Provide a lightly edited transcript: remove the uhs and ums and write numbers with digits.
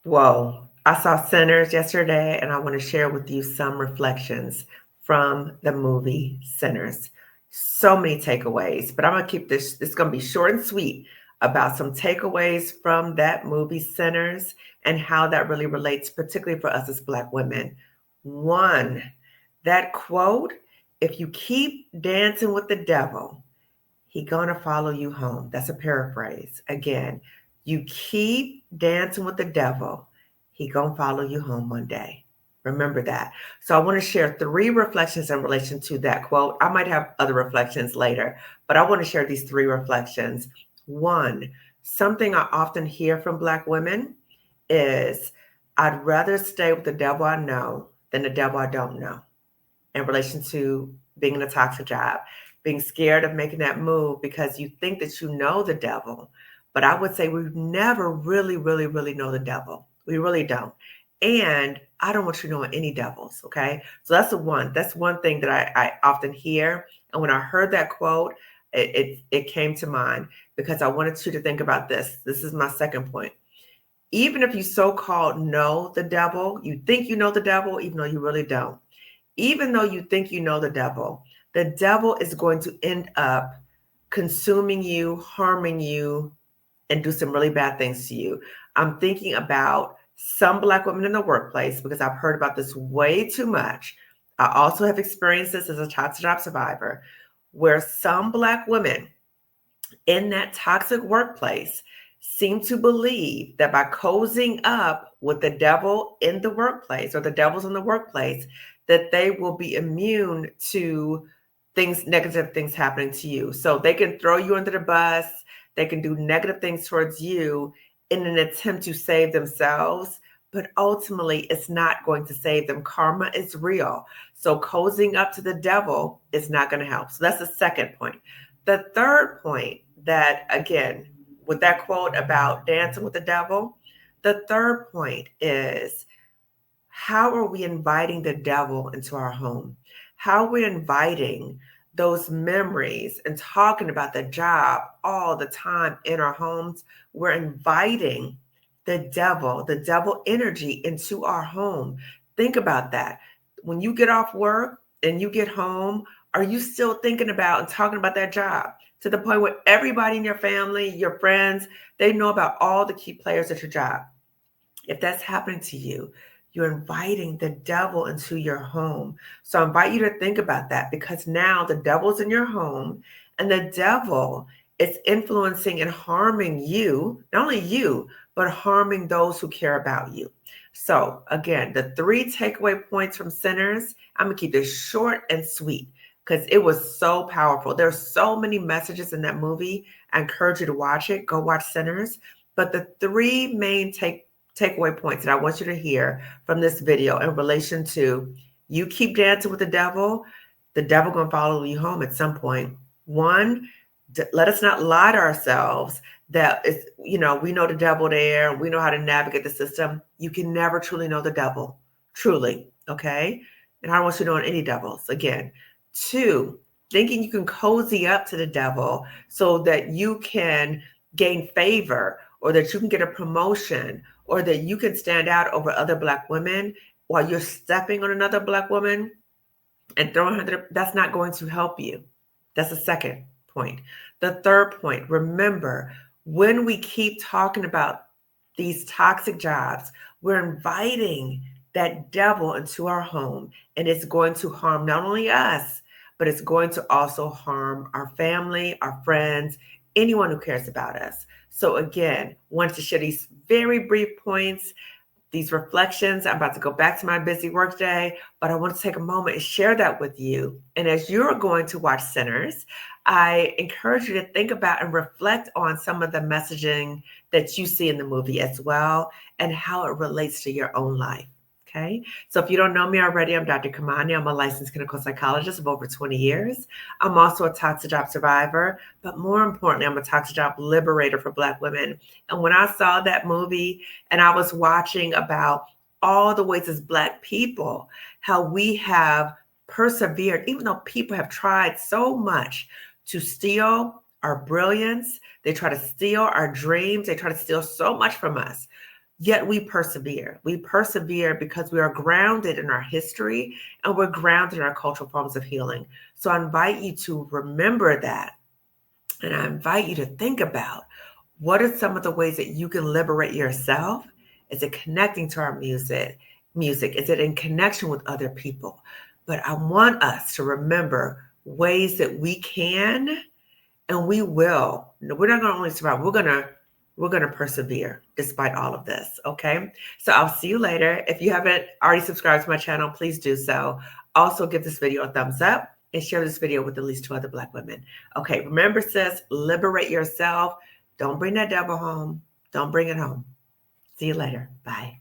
Whoa. I saw Sinners yesterday, and I want to share with you some reflections from the movie Sinners. So many takeaways, but I'm going to keep this, it's going to be short and sweet about some takeaways from that movie Sinners and how that really relates, particularly for us as Black women. One, that quote, if you keep dancing with the devil, he gonna follow you home. That's a paraphrase. Again, you keep dancing with the devil, he gonna follow you home one day. Remember that. So I want to share three reflections in relation to that quote. I might have other reflections later, but I want to share these three reflections. One, something I often hear from Black women is, I'd rather stay with the devil I know than the devil I don't know, in relation to being in a toxic job, being scared of making that move because you think that you know the devil. But I would say we never really, really, really know the devil. We really don't. And I don't want you knowing any devils. Okay. So that's the one. That's one thing that I often hear. And when I heard that quote, it came to mind because I wanted you to think about this. This is my second point. Even if you so-called know the devil, you think you know the devil, even though you really don't, even though you think you know the devil is going to end up consuming you, harming you, and do some really bad things to you. I'm thinking about some Black women in the workplace because I've heard about this way too much. I also have experienced this as a toxic job survivor, where some Black women in that toxic workplace seem to believe that by cozying up with the devil in the workplace or the devils in the workplace, that they will be immune to things, negative things happening to you. So they can throw you under the bus, they can do negative things towards you in an attempt to save themselves. But ultimately, it's not going to save them. Karma is real. So cozying up to the devil is not going to help. So that's the second point. The third point, that again, with that quote about dancing with the devil, the third point is, how are we inviting the devil into our home? How are we inviting those memories and talking about the job all the time in our homes? We're inviting the devil energy into our home. Think about that. When you get off work and you get home, are you still thinking about and talking about that job to the point where everybody in your family, your friends, they know about all the key players at your job? If that's happening to you, you're inviting the devil into your home. So I invite you to think about that, because now the devil's in your home and the devil is influencing and harming you, not only you, but harming those who care about you. So again, the three takeaway points from Sinners, I'm going to keep this short and sweet because it was so powerful. There's so many messages in that movie. I encourage you to watch it. Go watch Sinners. But the three main takeaway points that I want you to hear from this video in relation to, you keep dancing with the devil gonna follow you home at some point. One, let us not lie to ourselves that it's, we know the devil there, we know how to navigate the system. You can never truly know the devil, truly, okay? And I don't want you knowing any devils, again. Two, thinking you can cozy up to the devil so that you can gain favor, or that you can get a promotion, or that you can stand out over other Black women while you're stepping on another Black woman and throwing her, that's not going to help you. That's the second point. The third point, remember, when we keep talking about these toxic jobs, we're inviting that devil into our home, and it's going to harm not only us, but it's going to also harm our family, our friends, anyone who cares about us. So again, wanted to share these very brief points, these reflections. I'm about to go back to my busy workday, but I want to take a moment and share that with you. And as you're going to watch Sinners, I encourage you to think about and reflect on some of the messaging that you see in the movie as well, and how it relates to your own life. Okay. So if you don't know me already, I'm Dr. Kamani. I'm a licensed clinical psychologist of over 20 years. I'm also a toxic job survivor, but more importantly, I'm a toxic job liberator for Black women. And when I saw that movie and I was watching about all the ways as Black people, how we have persevered, even though people have tried so much to steal our brilliance, they try to steal our dreams, they try to steal so much from us. Yet we persevere. We persevere because we are grounded in our history and we're grounded in our cultural forms of healing. So I invite you to remember that. And I invite you to think about what are some of the ways that you can liberate yourself? Is it connecting to our music? Is it in connection with other people? But I want us to remember ways that we can and we will. We're not going to only survive. We're going to persevere despite all of this. Okay. So I'll see you later. If you haven't already subscribed to my channel, please do so. Also give this video a thumbs up and share this video with at least 2 other Black women. Okay. Remember, sis, liberate yourself. Don't bring that devil home. Don't bring it home. See you later. Bye.